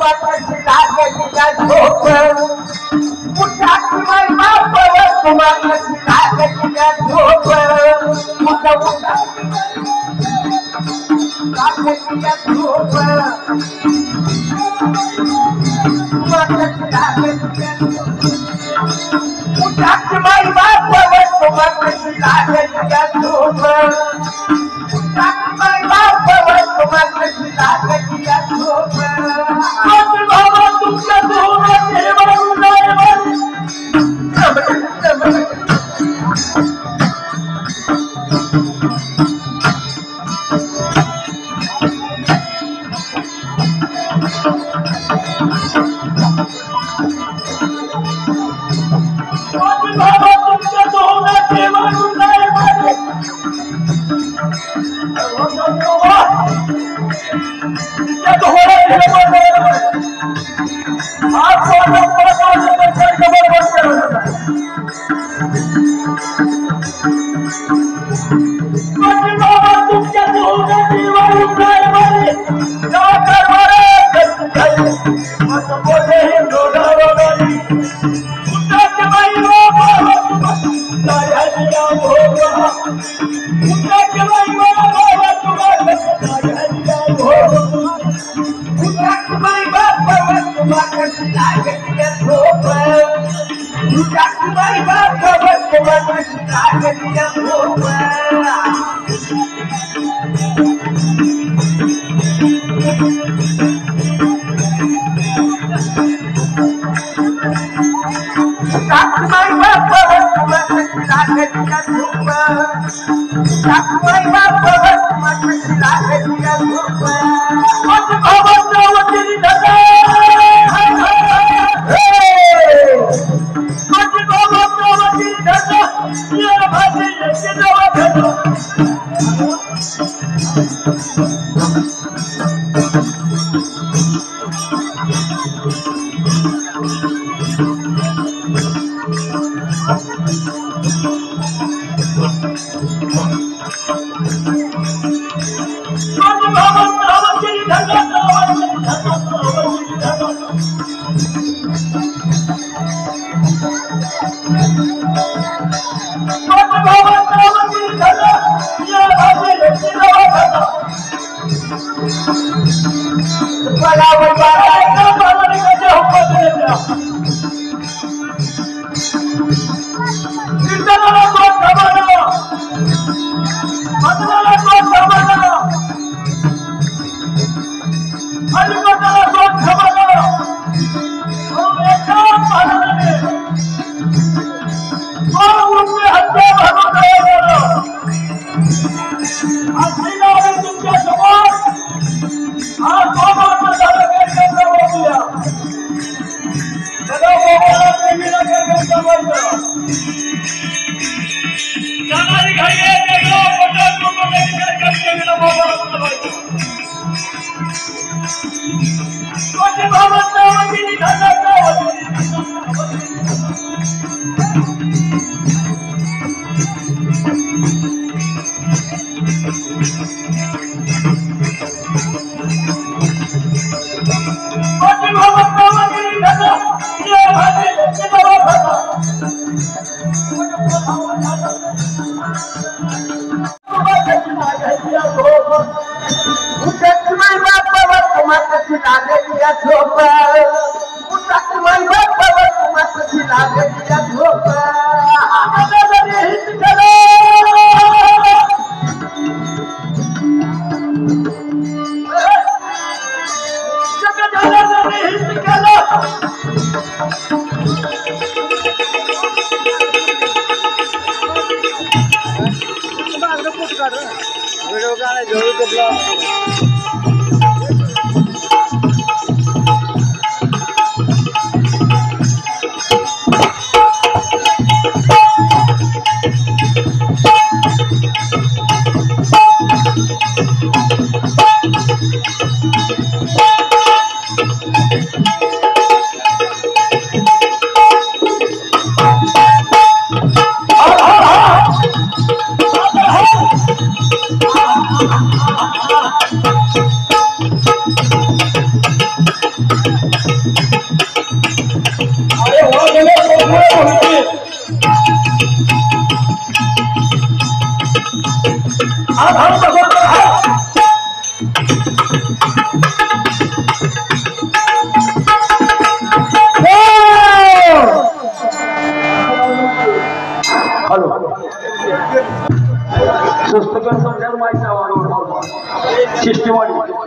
तुम्हारी लागलिया झोप उठाची माई बाप तुम्हारी लागलिया झोप उठा उठा लागलिया झोप तुम्हारी लागलिया उठाची माई बाप तुम्हारी लागलिया झोप उठाची माई बाप तुम्हारी लागलिया झोप बाबा तुमच्या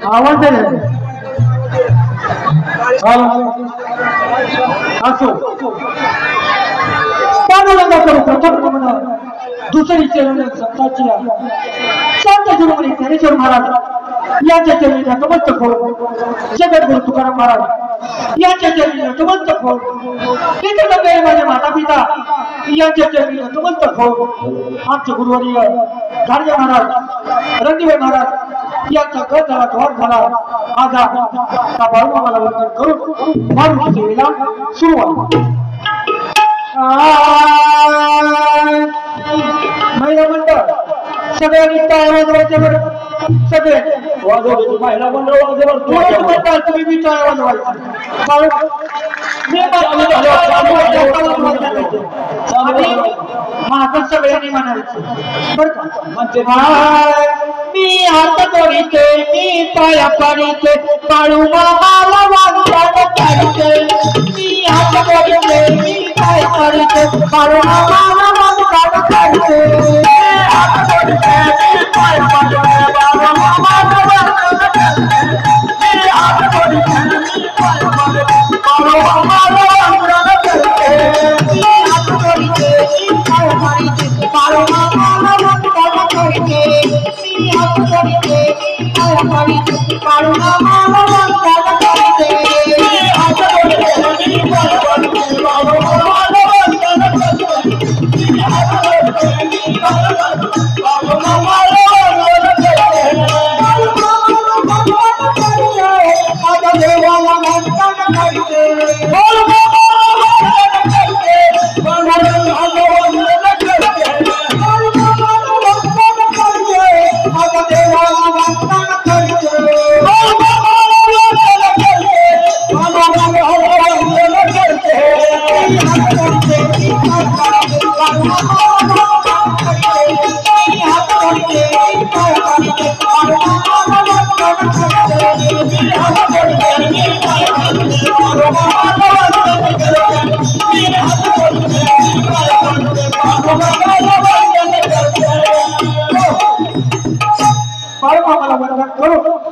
आवाज दुसरी संताची संत शिरोमणी ज्ञानेश्वर महाराज यांच्या चरणी नतमस्तक होऊन जगद्गुरु तुकाराम महाराज यांच्या चरणी नतमस्तक होऊन इथे सगळे माझे माता पिता यांच्या चरणी नतमस्तक होऊन आमचे गुरुवर्य गाडगे महाराज रणजीभाई महाराज यांचा घर झाला द्वार झाला माझा बाळूमामाला वंदन करून मारुती सेवेला सुरुवात महिला मंडळ सगळ्यांनी टाळ्या वाजवायच्या सगळे महिला मंडळ वाजवणार तुम्ही बी टाळ्या वाजवायच्या माझं सगळ्यांनी म्हणायचं बरं का मी हात करीते मी पाया पाडीते काळू मामाला वाजवायला काढते मी हात करीते मी पाया पाडीते काळू मामाला वाजवायला काढते हात करीते मी पाया पाडीते काळू मामाला वाजवायला काढते मी हात करीते मी पाया पाडीते काळू मामाला वाजवायला काढते मी हात करीते मी पाया पाडीते काळू मामाला वाजवायला काढते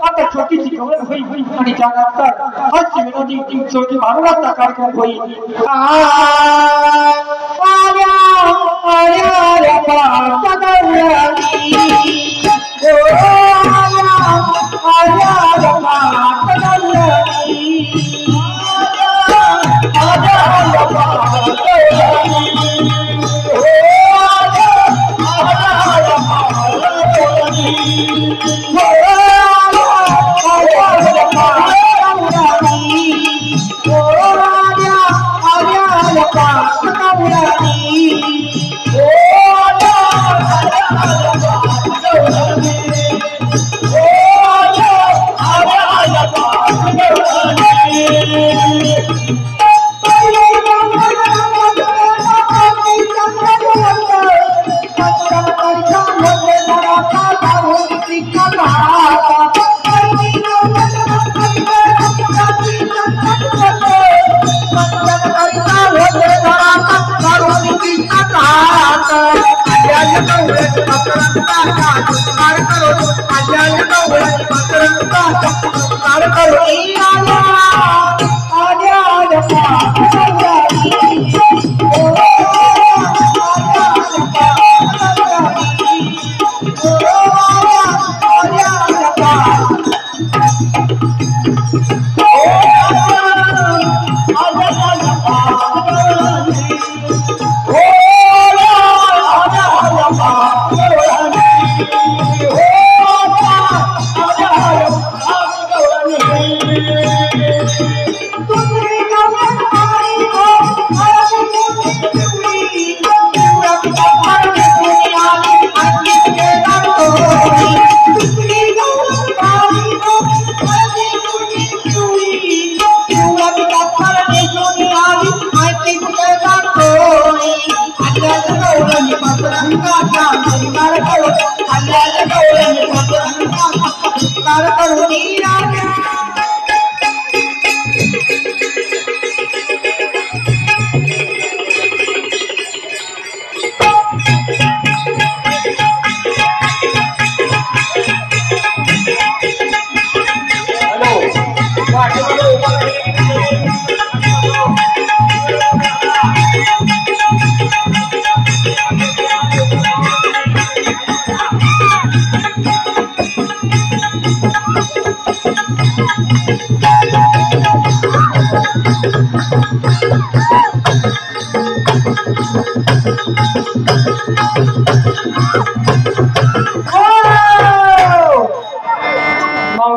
आता छोटीशी खबर होईल आणि त्यानंतर हास्य विनोदी टीमची भावनाचा कार्यक्रम होईल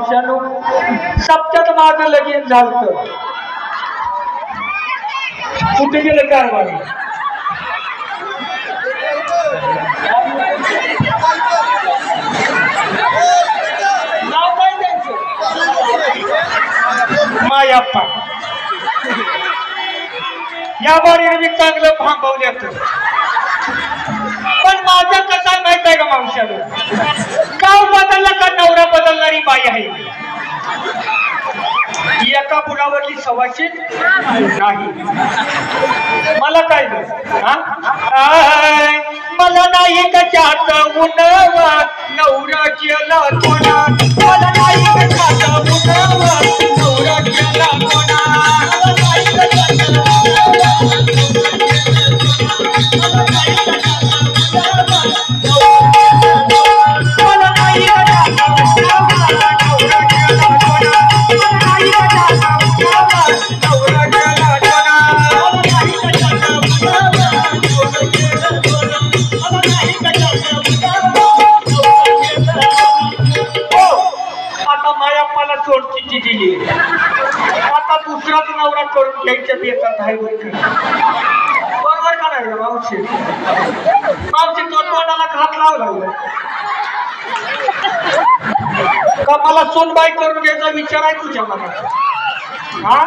मावशानो सप्त्यात माझं लगीन झालं. कुठे गेलं कारभार? नाव काय त्यांचं? मायाप्पा. या बारीने मी चांगलं थांबवण्यात. पण माझं कसं आहे माहित आहे का मावशाला? गाव बदलला का नवरा बदलणारी बाई आहे. एका पुलावरली सवाशीत नाही. मला काय मला नाही कशाचा उन्हावा नवरा केला कोणा. मला नाही कशाचा उन्हावा नवरा केला कोणा. आता दुसराच नवरा करून घ्यायच्या बेतात आहे. बरोबर का नाही मावशी? मावशी तो तोंडाला घात लावला का मला सोनबाई करून घ्यायचा विचार आहे तुझ्या मनात? हा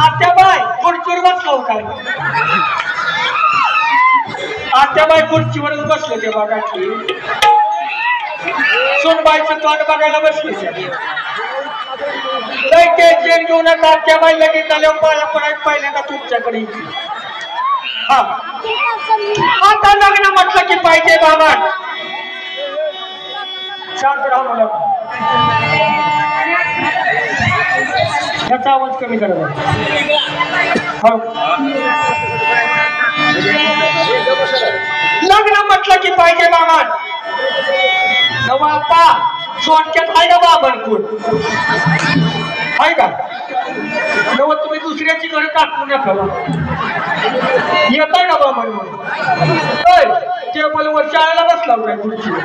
आत्याबाई खुर्चीवर बसलो काय? आत्याबाई खुर्चीवर बसलो ते बघा की सोनबाईचं तोंड बघायला बसले. लय टेन्शन घेऊ नका. आत्याबाई लगेच आल्या पाया पडायला पहिल्यांदा तुमच्याकडे. हा आता लग्न म्हटलं की पाहिजे बाबा. शांत राहा मला. याचा आवाज कमी करा. हो लग्न म्हटलं की पाहिजे बाबा. नवापा सोडक्यात आहे का बाबा कोण आहे का? नव तुम्ही दुसऱ्याची घरी टाकू नका. येत आहे ना बाबा म्हणून टेबलवर शाळेला बसला काय खुर्चीवर?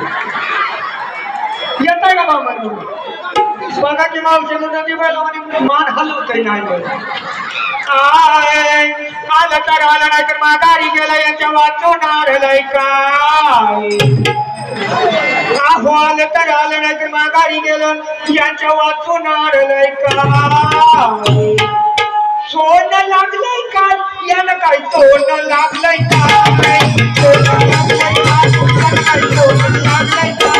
येत आहे का बाबा म्हणून? बघा की मावशी नदी बैलावानी मान हलवतही नाही. आलं तर आलं नाही तर माघारी गेला याच्या वाचवणार आलंय काय? आलं तर आलं नाही तर माघारी गेलं यांच्या वाचून आलंय काय? सोनं लागलंय काय? यानं काय सोनं लागलंय काय? सोनं लागलंय काय? सोनं लागलंय काय?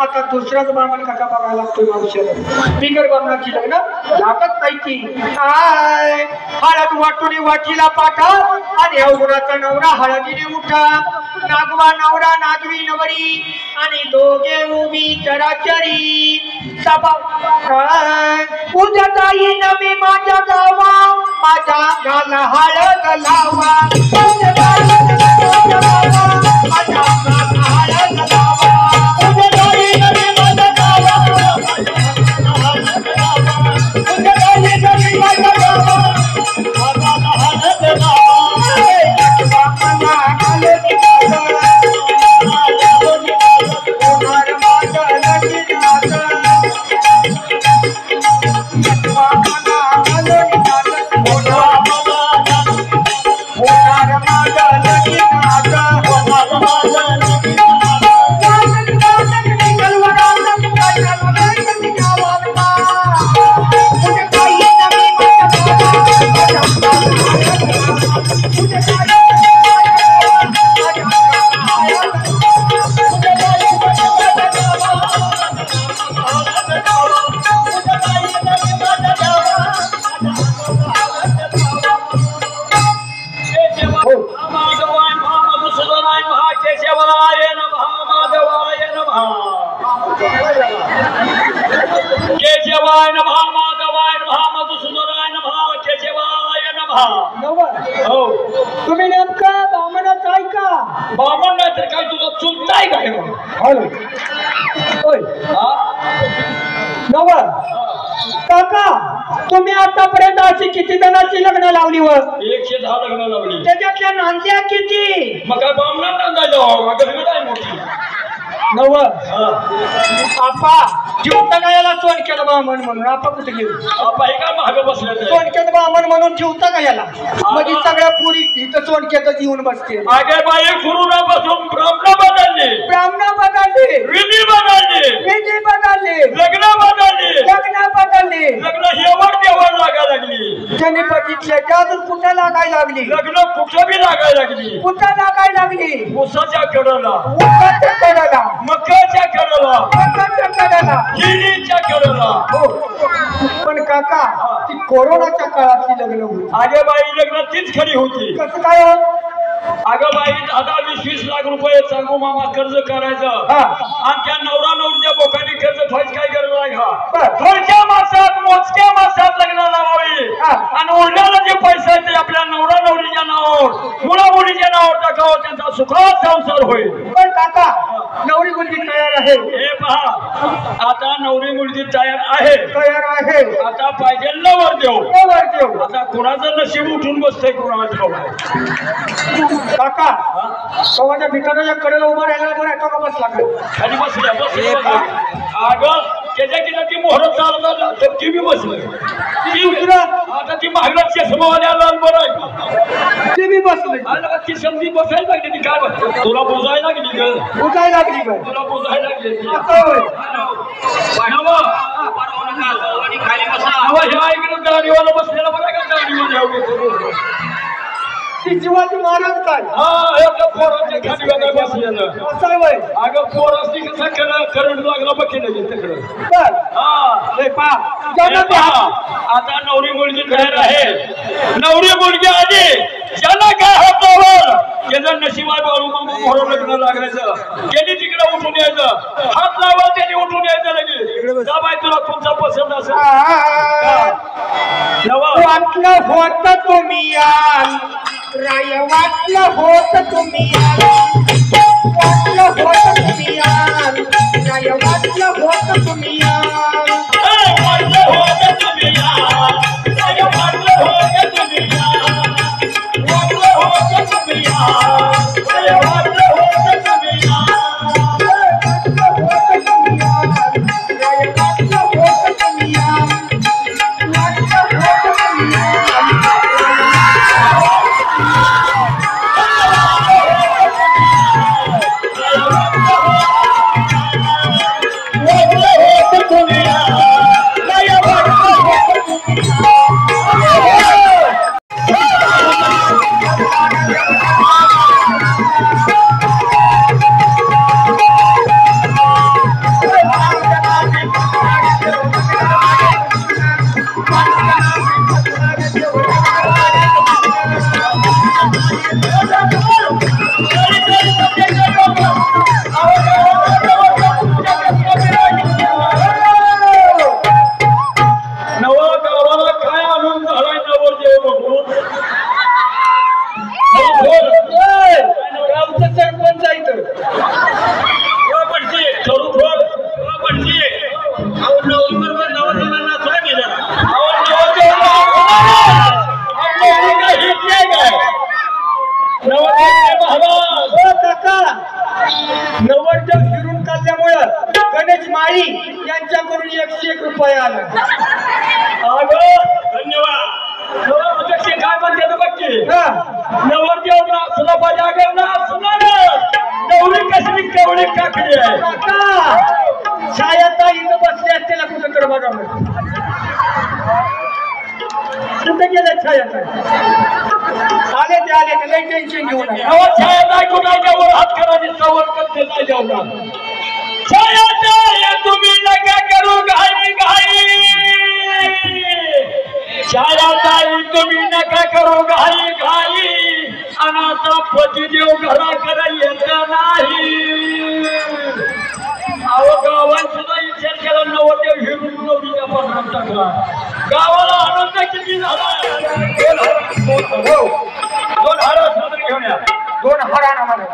आता दुसराच बामण काका बघायला लागतोय मावशीला. बिगर बामणाची लग्न लागत नाही की. हळद वाटुनी वाटीला पाठा आणि अवघराचा नवरा हळदीने उठा. नागवा नवरा नागवी नवरी आणि दोघे उभी चराचरी. उद्या ताई नवी माझ्या गावा माझ्या गाला हळद लावा. माझ्या गाला हळद लावा. केशवाय नमः माधवाय नमः केशवाय नमः माधवाय नमः मधुसूदनाय नमः केशवाय नमः हो तुम्ही नेमका बामणच आहे का बामण नाही तर काय तुझं चुलताय काय होय नव काका तुम्ही आतापर्यंत अशी किती जणांची लग्न लावली व 110 लग्न लावली त्याच्यातल्या नांद्या किती मग काय बामणात नांदायचं गरमी नाही मोठी नव आपा जीवता का याला चोन केलं बामण म्हणून आपा कुठे घेऊ आपा हे काय महाग बसले चोनक्यात बामण म्हणून ठेवता का याला म्हणजे सगळ्या पुरी इथं चोनक्यातच येऊन बसते आगे बाई खुरुनापासून ब्राह्मण बदलले विधी बदलले लग्न बदलले लग्न हेवड देवड लागायला लागली ज्यांनी बघितले त्या अजून कुठं लागायला लागली लग्न कुठं बी लागायला लागली कुठं लागायला लागली उसाच्या कडेला उसाच्या कडेला मकाच्या कडेला मकाच्या कडेला हिरीच्या कडेला हो पण काका ती कोरोनाच्या काळातली लग्न होती आगे बाई लग्न तीच खरी होती कसं काय अगं बाई 10-20 लाख रुपये सांगू मामा कर्ज करायचं आणि त्या नवरा नवरीच्या बोकांनी कर्ज व्हायची काय गरज आहे का थोडक्या माणसात मोजक्या माणसात लग्न लावावी आणि उरलेला जे पैसा आहे ते आपल्या नवरा नवरीच्या नावावर मुला मुलीच्या नावावर टाकावं त्यांचा सुखात संसार होईल पण काका नवरी मुलगी तयार आहे हे पहा आता नवरी मुलगी तयार आहे आता पाहिजे नवरदेव आता कुणाचं नशीब उठून बसतंय कुणाला काका सवाच्या भिकाऱ्याच्या कडेला उभा राहिला बरं टोका बसला का खाली बसल्या अगं त्याच्या किती ती मोहर चालवतात ती बी बसलं आता ती महागडा चष्मावाल्या आला बरं आहे ती बी बसली ती समजी बसायला लागली ती काय तुला बुजायला लागली ग बुजायला लागली काय तुला बुजायला लागली ह्या इकडे गाडीवाला बसलेला बरं का गाडीवाला शिवाजी महाराज काय पोरांच्या खाली वगैरे बसलेलं असं वय अगं पोरांनी कसं केलं करंट लागला बघ केलं तिकडं आता नवरी मुलगी तयार आहे नवरी मुलगी आली ज्याला काय हातावर त्याचं नशिबात मोहर लग्न लागायचं त्यांनी तिकडे उठून यायचं हात लावा त्यांनी उठून यायचं लगेच जा बाई तुला तुमचा पसंत असेल वाटलं होत तुम्ही याल राय वाटलं होत तुम्ही याल वाटलं होत तुम्ही याल राय वाटलं होत तुम्ही याल वाटलं होत तुम्ही याल राय वाटलं होत तुम्ही याल वाटलं होत तुम्ही याल राय वाटलं होत तुम्ही याल नवरदेव फिरून काढल्यामुळं गणेश माळी यांच्याकडून 101 रुपये आला धन्यवाद काय म्हणते बघते नवरदेव ना सुद्धा पाहिजे ना नवरी कसली केवढी काकडी आहे छायाता इथं बसले असते ना कुठं तर बघा कुठे गेले छायाता आले ते लई टेन्शन घेऊन छायाताई कुणाच्यावर हात करायची सवड करते नाही जेवणार छायाताई तुम्ही नका करू घाई छायाताई तुम्ही नका करू घाई आणि आता पतिदेव घरा करायला नाही अहो गावात सुद्धा विचार केला नवरदेव हिरून नवरीचा प्रोग्राम टाकला गावाला आनंद किती झाला 2 हार सादर घेऊन या 2 हराना मला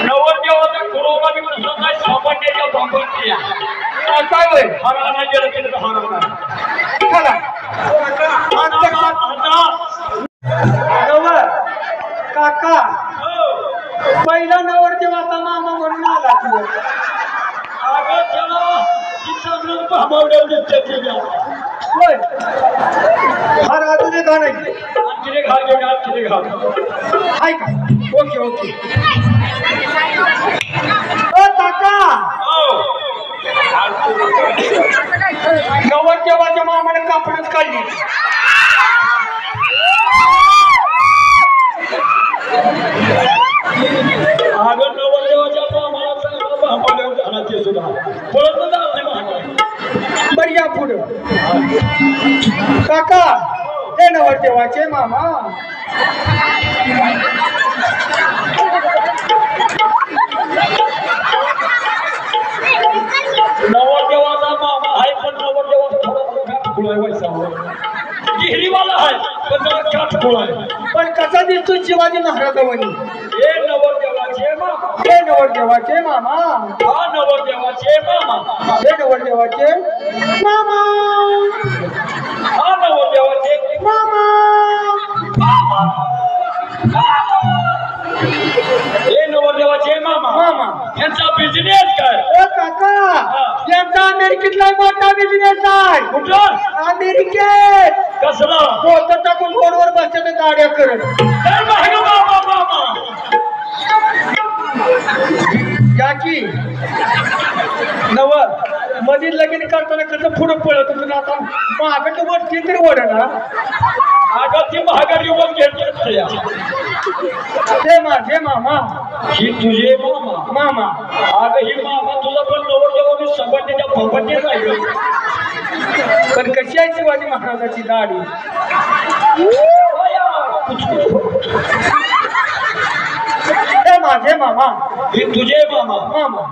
नवरदेवाचा कुरवला मी कसं काय सापडण्याच्या बांबटल्या काय होय हराना गेलं तिथे हरवणार चला काका पहिला नवरदेव आता मामा म्हणून आला अगं त्याला चांगलं भांबवड्या दिसते होय फार अजून का नाही आणखी घाल घेऊन आणखी घाल हाय का ओके ओके ओ काका नवरदेवाच्या मामाने कापडच काढली अगं नवरदेवाच्या मामाला चांगलं भांबवड्या झाला ते सुद्धा पळत झालं नाही बरं या पुढं काका हे नवरदेवाचे मामा नवरदेवाचा मामा आहे पण नवरदेवाचा थोडा खुळा व्हायचा गिरीवाला आहे पण जरा काठ खुळा आहे पण कसा दिसतो शिवाजी महाराजांनी हे नवरदेवाचे मामा हे नवरदेवाचे मामा हा नवरदेवाचे मामा हे नवरदेवाचे मामा हा नवरदेवाचे मामा हे नवरदेवाचे मामा मामा यांचा बिझनेस काय ओ काका यांचा अमेरिकेतला मोठा बिझनेस आहे कुठं अमेरिकेत कसला पोतं टाकून रोडवर बसते गाड्या करत काय माहिती मामा मामा याची नव मधील लगीन करताना कसं पुढं पळत होतं आता मागं वरती तरी ओढना अगं ती महागारी वर घेतली ते माझे मामा ही तुझे मामा मामा अगं ही मामा तुझा पण नवरदेवाने संघटनेच्या भोपटने राहिलं पण कशी आहे शिवाजी महाराजाची दाढी हे माझे मामा ही तुझे मामा मामा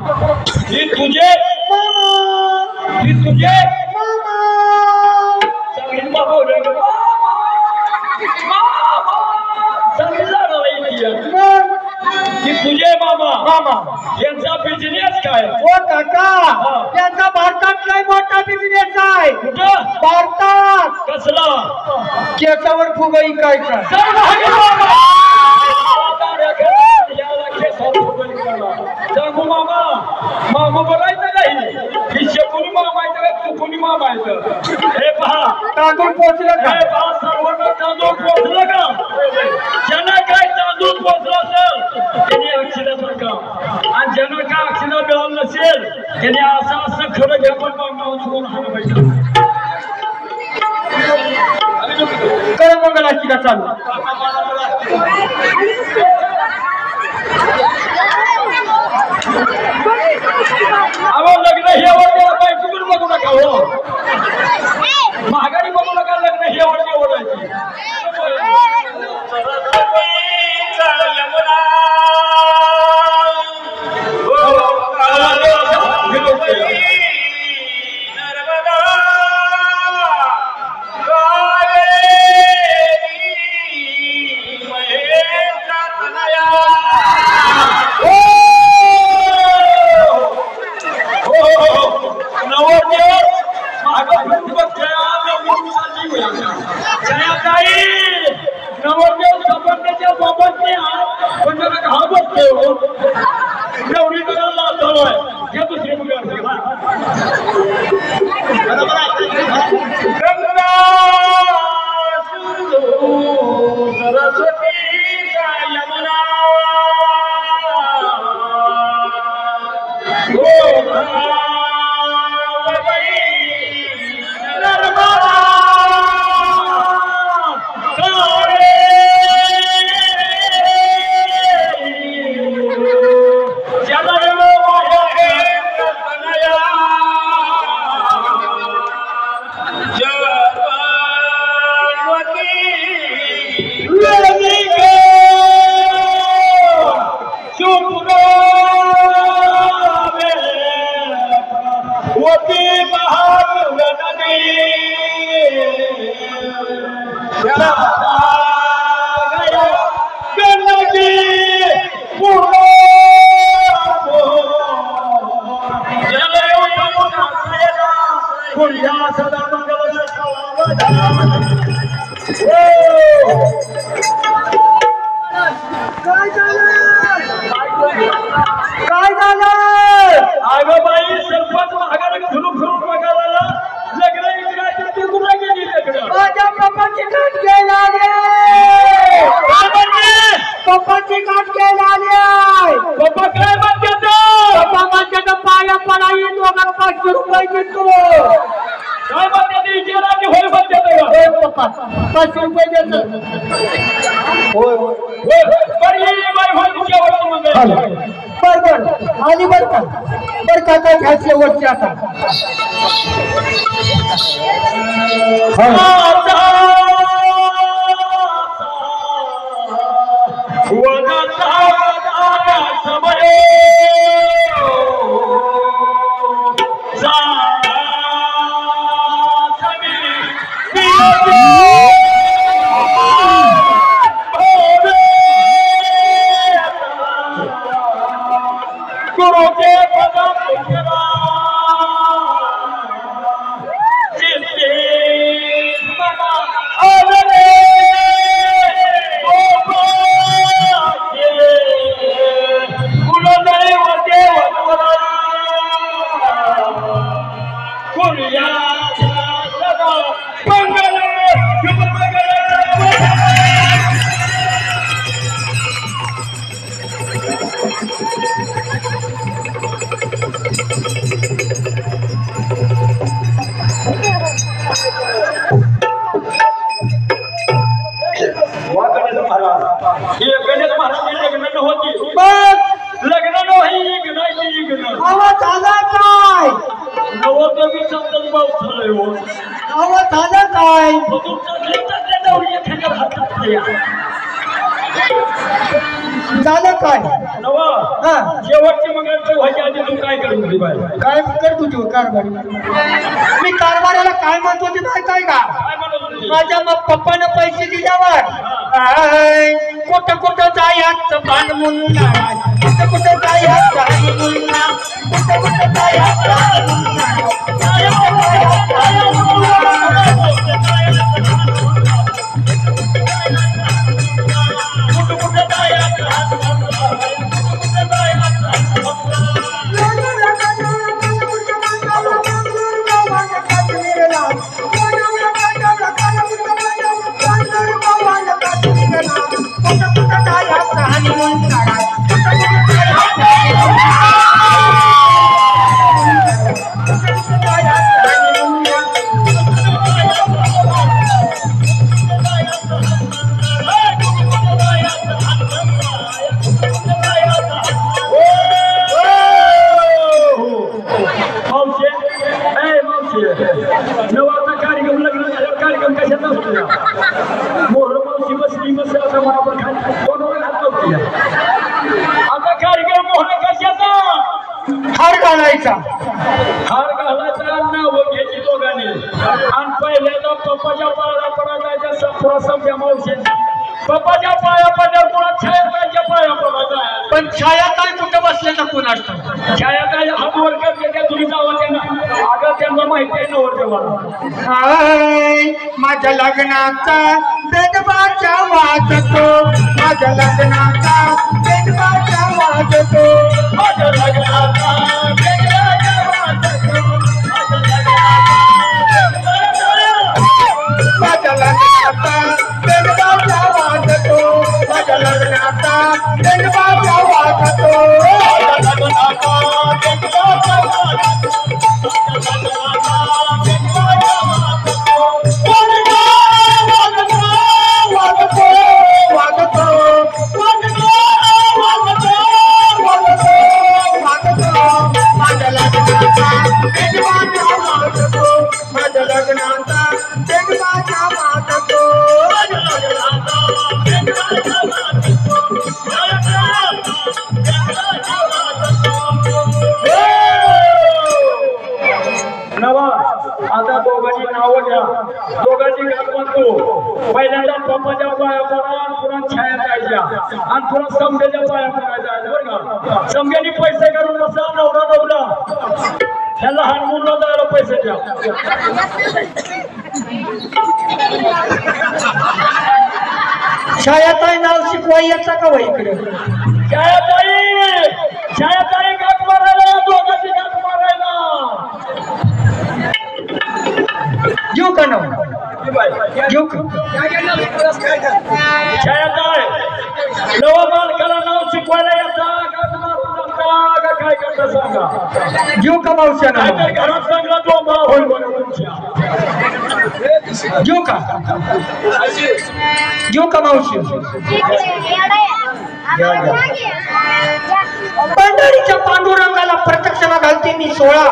ही तुझे मामा ही तुझे मामा चांगली मामा चांगली जाणार ही तुझे मामा मामा यांचा बिझनेस काय ओ काका यांचा भारतात लय मोठा बिझनेस आहे कुठं भारतात कसला केसावर फुगा इकायचा सांगू मामा मामा बोलायचं नाही ही शेकोनी मामा आहे का चुकोनी मामा आहे हे पहा तांदूळ पोचलं का हे पहा सर्वांना तांदूळ पोचलं का ज्यांना काय तांदूळ पोचलं असेल त्यांनी अक्षराचं काम आणि ज्यांना काय अक्षर मिळालं नसेल त्यांनी असं खरं घ्या पण मामा चुकून हाणं पाहिजे कर मंगलाची का चालू अहो लग्न हेवर देवा बायकोकडे बघू नका हो महागारी बघू नका लग्न हेवर ओढायची काय झालं? अगं बाई सरपंच महागाला फिरून फिरून बघायला लग्न इकडे तू कुठे गेली लग्न माझ्या पप्पाची गाठ घ्यायला आले. पप्पाची गाठ घ्यायला आले. पप्पा काय म्हणतात पप्पा माझ्या पाया पडाई दोघांना 500 रुपये देतो. काय म्हणतात विचाराची होय म्हणतात पप्पा 500 रुपये देतो. होय बरी बाई होय तुझ्यावर मंगळ बर आली बर का काय घ्यायचे वरती आता आवाज आला काय? आवाज आला काय? झालं काय? शेवटची मग व्हायच्या आधी तू काय करू तुझी बाई काय कर तुझी कारभारी? मी कारभाराला काय म्हणतो ते माहित आहे का? काय म्हणत होती? माझ्या मग पप्पानं पैसे दिल्यावर कुठं कुठं जायचं बाण मुन्ना, कुठं कुठं जायचं आणि मुन्ना, कुठं कुठं जायचं आणि कार्यक्रम कशाचा असतो मोहर मावशी बसली बसली आता बरोबर आता कार्यक्रम मोहर कशाचा हार घालायचा. हार घालायचा नाव घ्यायची दोघांनी आणि पहिल्यांदा पप्पाच्या पाया पडायचा संपूर्ण मावशी पप्पाच्या पाया पडल्यावर पुन्हा छायाताईच्या पाया पडायचा. पण छायाताई कुठं बसले तर कोण असतं? छायाताई हात वर करते त्या तुम्ही जावा त्यांना अगं त्यांना माहिती आहे नवर देवाला माझ्या लग्नाचा बेदबाचा वाजतो, माझ्या लग्नाचा बेदबाचा वाजतो, माझ्या लग्नाचा माझ्या लग्नाचा बेदबाचा वाजतो, माझ्या लग्नाचा बेदबाचा वाजतो, आता दोघांची नावं घ्या दोघांची गाठ म्हणतो पहिल्यांदा पप्पाच्या पाया पडा पुन्हा छाया जायच्या आणि पुन्हा समजाच्या पाया पडायच्या बरं का समजाने पैसे करून बसा नवरा नवरा ह्याला हनुमूनला जायला पैसे द्या छायाताई नाव शिकवाय येता का वय इकडे छायाताई गाठ मारायला दोघांची गाठ मारायला घेऊ का नाव घेऊ का छायाताई नवा मालकाला नाव शिकवायला येता गाठ मारून जमता का काय करता सांगा घेऊ का मावश्या नाव नाहीतर घरात चांगला डोंबा होईल बघा तुमच्या घेऊ का घेऊ का मावशी पंढरीच्या पांडुरंगाला प्रदक्षिणा घालते मी 16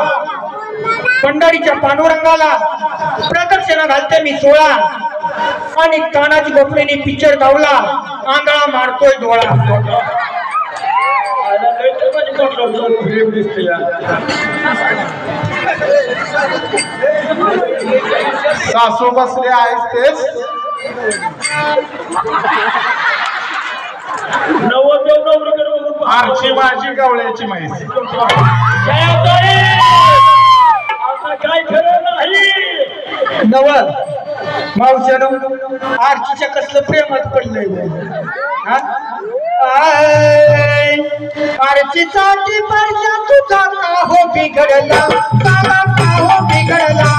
पंढरीच्या पांडुरंगाला प्रदक्षिणा घालते मी 16 आणि तानाजी गोपलेने पिक्चर धावला आंधळा मारतोय डोळा सासू बसले आहेस तेच आरची माझी गवळ्याची म्हैस आता काय खरं नाही नव मावश्यानं आरचीच्या कसलं प्रेमात पडलंय आरचीसाठी परशा तुझा का हो बिघडला काला का हो बिघडला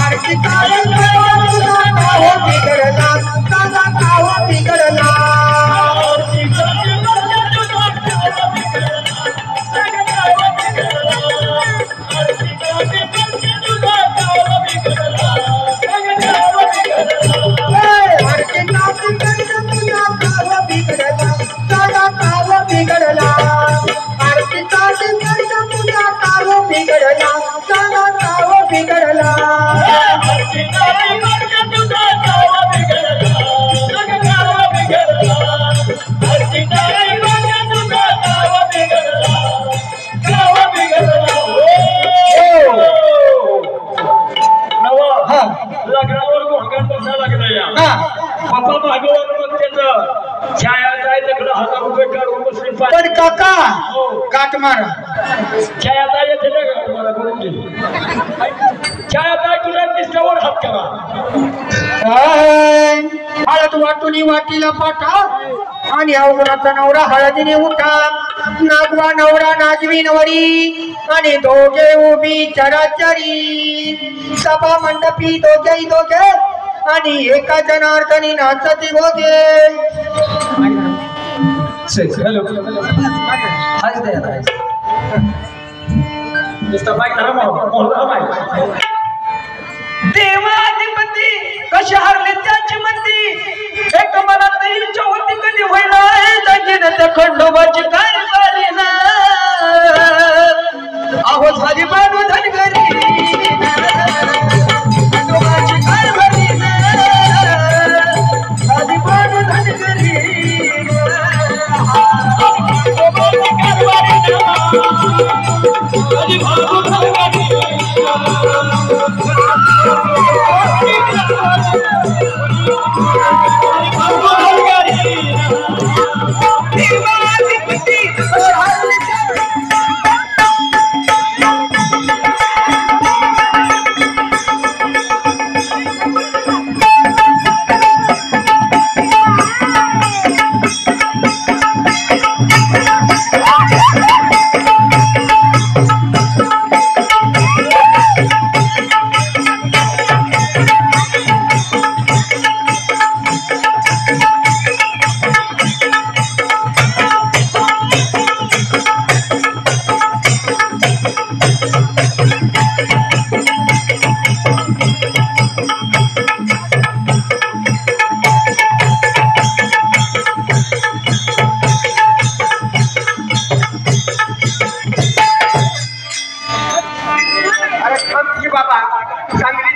आरचीसाठी परशा तुझा का हो बिघडला काला का हो बिघडला पण काका गाठ मारा छायाताई येते ना मला करून घे छायाताई तुला दिसल्यावर हात करा हळद वाटून वाटीला पाठा आणि अवघडाचा नवरा हळदीने उठा नागवा नवरा नाजवी नवरी आणि दोघे उभी चराचरी सभा मंडपी दोघे आणि एका जनार्दनी नाचती होते देवाधिपती कशा हरले त्याची मंदी एक मनात इच्छा होती कधी होईना लगीन त्या खंडोबाची काय झाली ना अहो झाली बानू धनगरी खंडोबाची काय झाली ना झाली बानू धनगरी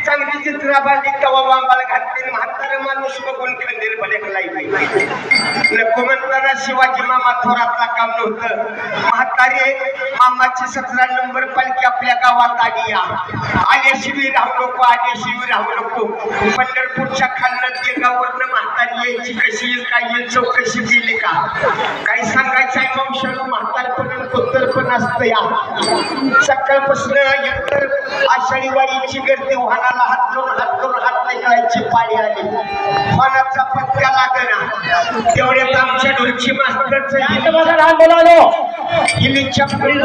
चांगली चित्राबाजी कवा वांबाला घातली म्हातारा माणूस बघून खंडीर भले नको म्हणताना शिवाजी मामा थोरातला काम नव्हतं. म्हातारे मामाची 17 नंबर पालखी आपल्या गावात आली. आल्याशिवाय राहू नको, आल्याशिवाय राहू नको. पंढरपूरच्या खालनं देगावरनं म्हातारी यायची, कशी येईल काय येईल चौकशी केली का? काही सांगायचं आहे वंशाला. म्हातारपण कोतरपण असतं या. सकाळपासून एकतर आषाढी वारीची गर्दी वाहनाला हात करून हात नाही करायची पाळी आली. वाहनाचा पत्त्या लागेना. तेवढ्यात आमच्या ढोलची मास्तरचं हिली चप्पल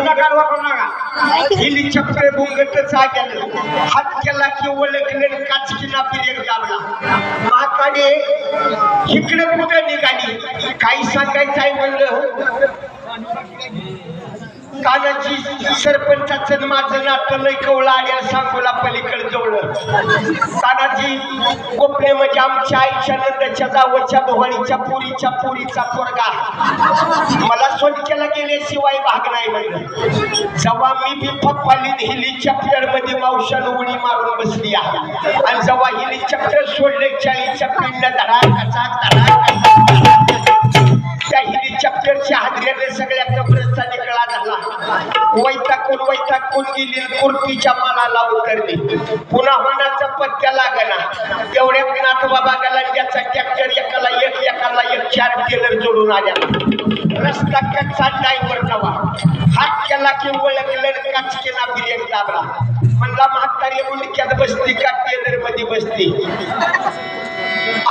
हिली चप्पल बुंगतच आलं. हात केला की ओळखलं काचकीना ब्रेक दाबला. म्हातारे इकडे कुठं निघाली? काही सांगायचं आहे म्हणलं. तानाजी सरपंचाचं माझं नातं लय कवळं आल्या सांगोला पलीकडे जवळ. तानाजी गोपणे म्हणजे आमच्या आईच्या नंदच्या जावच्या भवानीच्या पुरीचा पोरगा. मला सोडक्याला गेल्याशिवाय भाग नाही म्हणलं. जेव्हा मी बी पप्पाली हिली चॅप्टर मध्ये मावशानं उडी मारून बसली आहे. आणि जेव्हा हिली चॅप्टर सोडले 40च्या पिंड धडा त्या हिली चॅप्टरच्या हादऱ्याने सगळ्या कब्रस्ता निकळा झाला. वैताकून गेली. कुर्तीच्या मालाला उतरली. पुन्हा होण्याचा पत्त्या लागला. तेवढ्यात नाथबाबा गलांड्याचा ट्रॅक्टर एकाला एक 4 टेलर जोडून आल्या. रस्ता कच्चा ड्रायव्हर नवा. हात केला की ओळखलं काचकेना ब्रेक दाबला. म्हणला म्हातारी मुंडक्यात बसती का टेलर मध्ये बसती?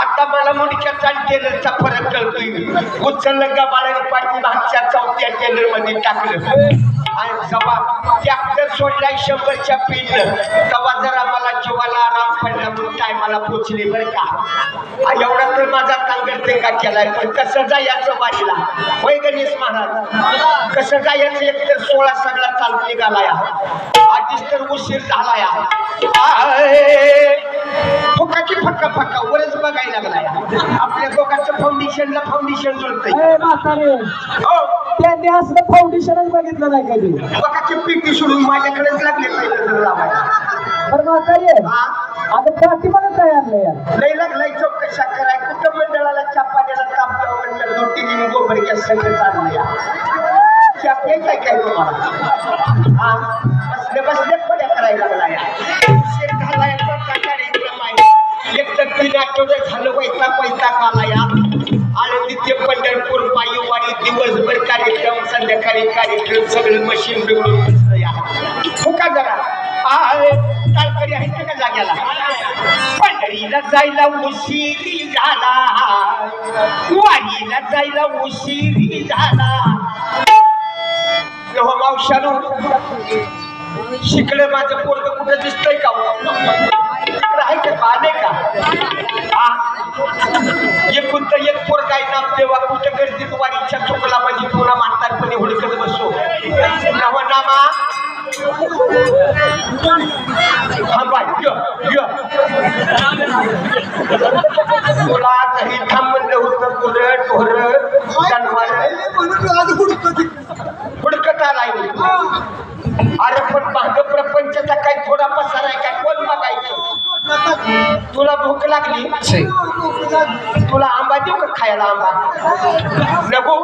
आता मला मुंडक्याचा टेलरचा फरक कळतोय. उचललं गबाळाने पाठी मागच्या 4थ्या टेलर मध्ये टाकलं. आणि जेव्हा ट्रॅक्टर सोडलाय 100च्या पिंड तेव्हा जरा मला जीवाला आराम पडला म्हणून टायमाला पोचले बरं का. एवढा तर माझा कांगरतेंगा केलाय. पण कसं जायचं वारीला होय गणेश महाराज? कसं जायचं? एक तर 16 सगळा चालू निघालाय. आधीच तर उशीर झालाय. फुकाची फक्का वरच बघायला लागलाय. आपल्या दोघांचं फाउंडेशन जुळतंय. त्यांनी असं फाउंडेशनच बघितलं नाही कधी. बघाची पिटी सोडून माझ्याकडेच लागले बरं म्हातारी आता पाठी मला तयार नाही. लई लागलाय चौकशा कराय. कुठं मंडळाला चपाट्याला ताप द्यावं म्हणलं 2-3 गोबर गॅस सगळं चाललंय. काय काय तुम्हाला बसले खोड्या करायला लागलाय. एक तर 3 आठवडे झालं वैताग आला. आळंदी ते पंढरपूर पायीवारी दिवसभर कार्यक्रम, संध्याकाळी कार्यक्रम, सगळं मशीन बिघडून बसलं या. फुका जरा तालकरी आहेत का जाग्याला? पंढरीला जायला उशिरी झाला, वारीला जायला उशिरी झाला. मावशानो शिकलं माझं पोरग कुठं दिसतंय का? आहे का? पाहले का? एकूण तर एक पोरगा आहे ना तेव्हा कुठं गर्दीत वारीच्या चुकला माझी पुन्हा म्हातारपणे हुडकत बसो. नामा तुला घरी थांब म्हणलं होतं. कुरट हुडकत आलाय. अरे पण माग प्रपंचाचा काही थोडा पसार आहे काय? कोण बघायचं? तुला भूक लागली? तुला आंबा देऊ का खायला? आंबा नको.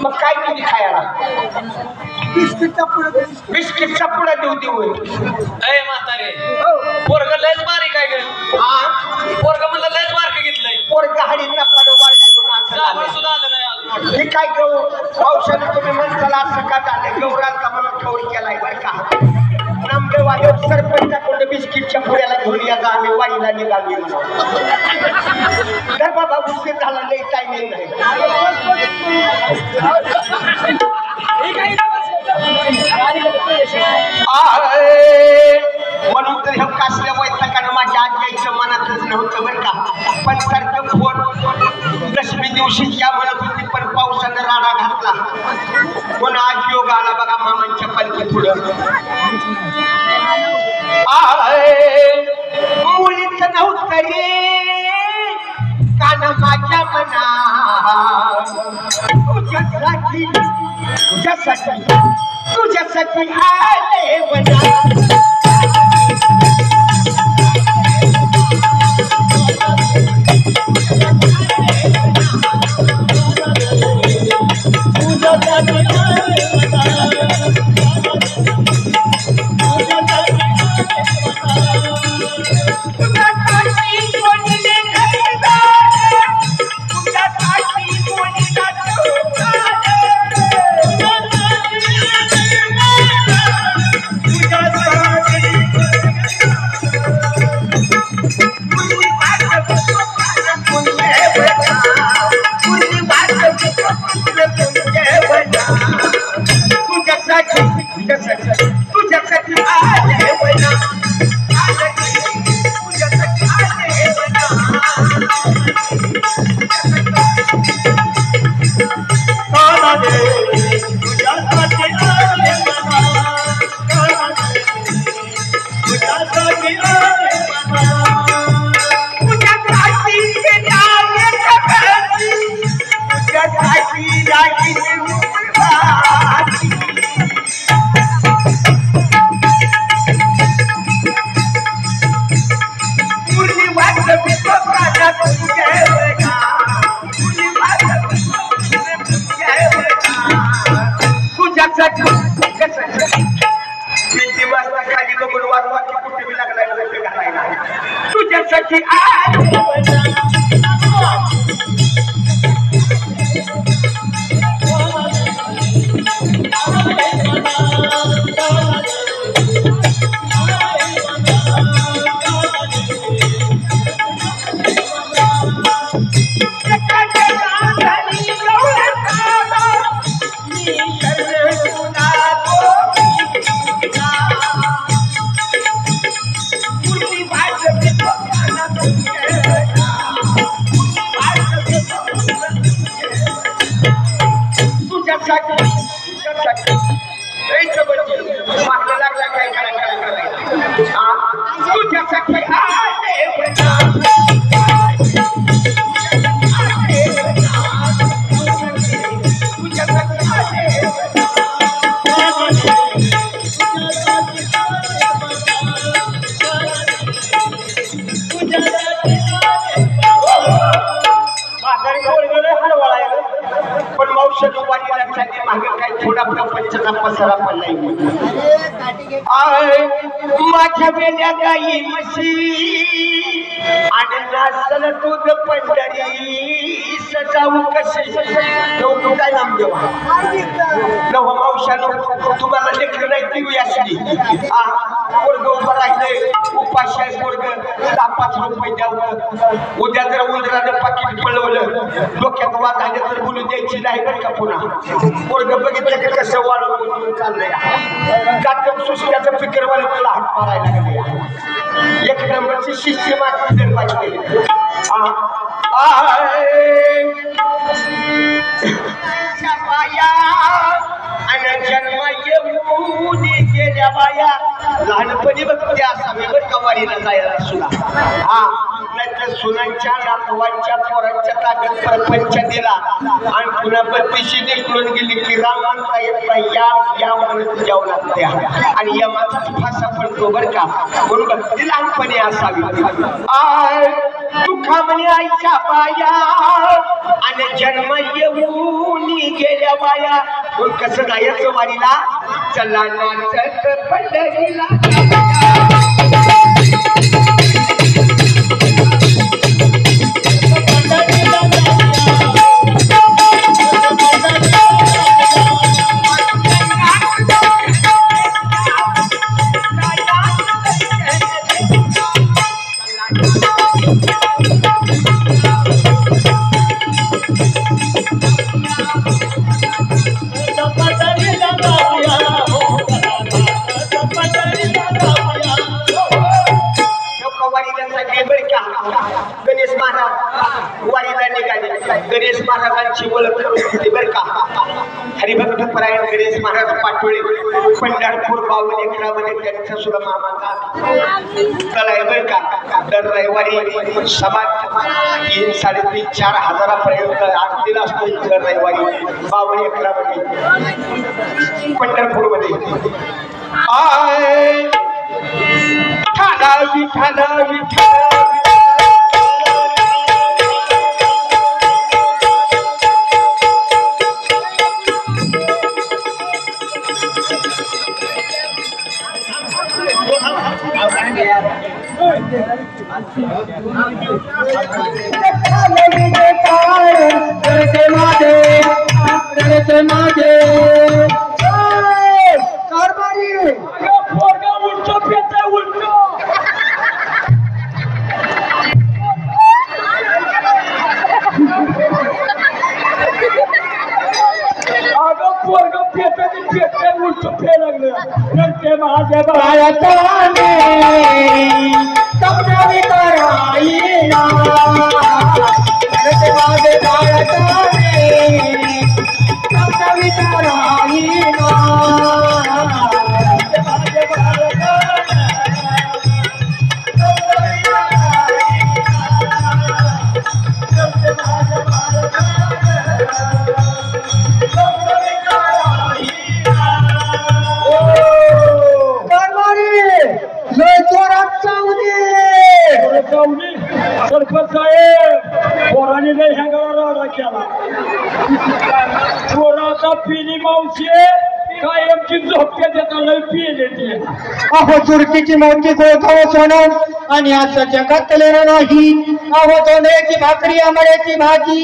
मग काय तुम्ही खायला? बिस्किटचा पुडा देऊ. अय म्हातारे पोरग लयच बारीक आहे ग. पोरग म्हणलं लयच बारक घेतलंय. पोरग हाडीचा पाडो वाढले सुद्धा आलं नाही. हे काय गहू औषध तुम्ही म्हणताला असं का झालं? गौरांचा मला ठोरी केलाय बरं का. नामदेव सरपंचाकडे बिस्किटच्या पुड्याला घेऊन या. आम्ही वाईला निघाली. तर बाबा उशीर झाला. लई टायमिंग नाही. म्हणून तर हे कासल्या वैतागानं माझ्या आज यायचं मनातच नव्हतं बरं का. पण सारखं फोन दशमी दिवशी या म्हणत होती पण पावसानं राडा घातला. पण आज योग आला बघा मामांच्या पालखी पुढं. मुलीच नव्हतं रे काना माझ्या मना. तुझ्यासाठी आले बना. पसरा पडलाय माझ्या वेल्या गाई म्हशी आणि नाचल दूध पंढरी सजाऊ कशी काय नाम देवा नव मावशानो तुम्हाला लेकर नाही टीव्ही असली पोरग उभं राहिले उपाशी आहे पोरग 10-5 रुपये द्यावं उद्या जर उंदरानं पाकिट पळवलं डोक्यात वाद आले तर बोलू द्यायची नाही बरं का पुन्हा पोरग बघितलं की कसं वाढवून चाललंय जातक सुस्त्याचं फिकरवाला तुला हात मारायला लागले एक नंबरची शिष्य मागणी पाहिजे आणि जन्म येऊन गेल्या बाया लहानपणी बघते असावी बरं का वारीला जायला सुना नाहीतर सुनांच्या नातवांच्या पोरांच्या ताब्यात प्रपंच दिला आणि पुन्हा 32 निघून गेली की रामांचा येत नाही या म्हणत जाऊ लागत्या आणि यमाचाच फासा पडतो बरं का म्हणून बघते लहानपणी असावी दुःखा म्हणे आईच्या बाया आणि जन्म येऊन गेल्या बाया पण कसं जायचं वारीला चला नाचत पंढरीला गणेश महाराज वारीला निघाले गणेश महाराजांची ओळख करून दिली बरं का हरिभक्त परायण गणेश महाराज पाटोळे पंढरपूर 52 एकरामध्ये त्यांचा सुद्धा मामाचा तळ आहे बरं का दर रविवारी समाज 3-3.5-4 हजारापर्यंत आरतीला असतो दर रविवारी 52 एकरामध्ये पंढरपूरमध्ये विठाला विठाला सरपंच साहेब पोराने लय ह्या केला पोराचा पिली मावशी कायमची झोपक्या देता लय पिले ती अहो चुरकीची मोठी गोळखाव सोनं आणि असं जगातले नाही अहो दोंड्याची भाकरी आंबड्याची भाजी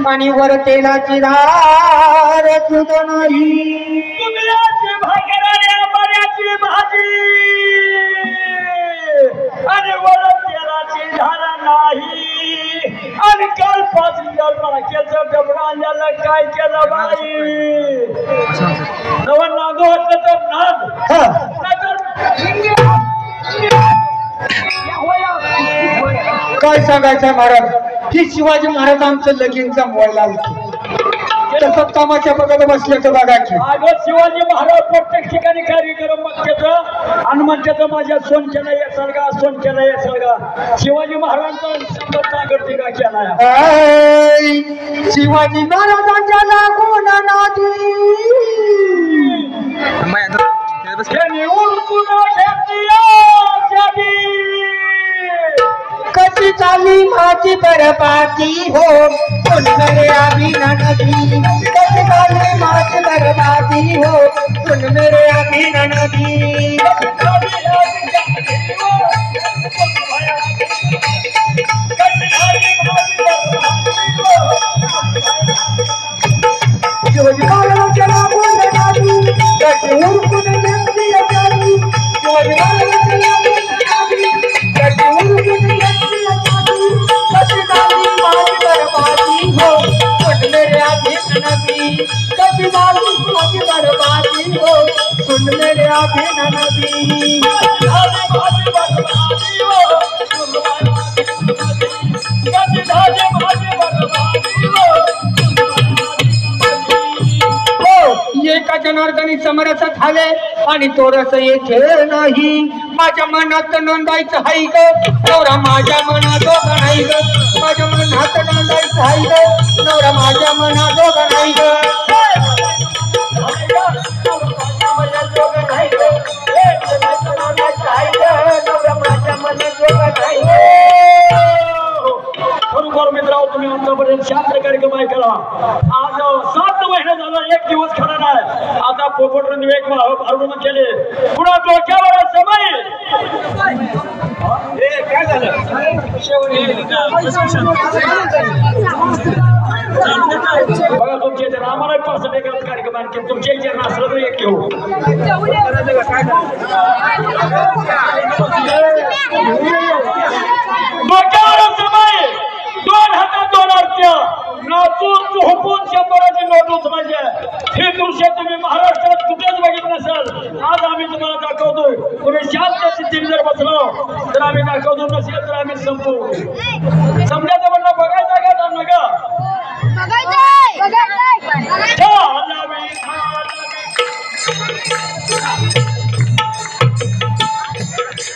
आणि वर तेलाची धार सुद्धा नाही तुमल्याची भाकरी आंबड्याची भाजी आणि वर तेलाची धार नाही 5 लिटर केलं डबडा आणल्याला काय केलं बाई नवा नांदो वाटलं तर नांद काय सांगायचं महाराज की शिवाजी महाराज आमचं लगीनचा मोबाईल तसं तमाशा बघत बसल्याचं बघा की अगं शिवाजी महाराज प्रत्येक ठिकाणी कार्यक्रम बघतात आणि म्हणतात माझ्या सोनच्याला येसाल का सोनच्याला येसाल का शिवाजी महाराजांचा शब्द नागरती का केला शिवाजी महाराजांच्या लागून नादी त्यांनी उरकून घेतली कशी चाली माझी बरबादी हो सुन मेरे अभिनंदी कशी चाली माझी बरबादी हो सुन मेरे अभिनंदी शिवाजी महाराजांच्या लागून नादी कशी उरकून घेतली अचारी शिवाजी महाराजांच्या लागून नादी कशी उरकून घेतली अचारी कशी झाली माझी बरबादी हो सुन मेरे अभिनंदी कशी झाली माझी बरबादी हो सुन मेरे अभिनंदी एका जनार्दनी समरस झाले आणि तो रस येथे नाही माझ्या मनात नोंदायचं हाय ग नवरा माझ्या मनात दोघं नाही ग माझ्या मनात नोंदायचं हाय ग नवरा माझ्या मनात दोघं नाही ग बरोबर मित्रांनो तुम्ही आतापर्यंत शास्त्र कार्यक्रम ऐकला आज 7 महिने झाला एक दिवस खरा नाही आता पोपट विवेक भारून केले पुन्हा डोक्यावर समय काय झालं बघा तुमच्या इथे आम्हाला 5 वेगळाच कार्यक्रम आणखी तुमच्या इथे नसलं तर एक घेऊ डोक्यावर समय 2 हातात 2 आरत्या नाचून झोपून 100ची नोट उचलायची हे दृश्य तुम्ही महाराष्ट्रात कुठेच बघितलं नसेल आज आम्ही तुम्हाला दाखवतोय तुम्ही शांत स्थितीने जर बसलो तर आम्ही दाखवतो नसेल तर आम्ही संपू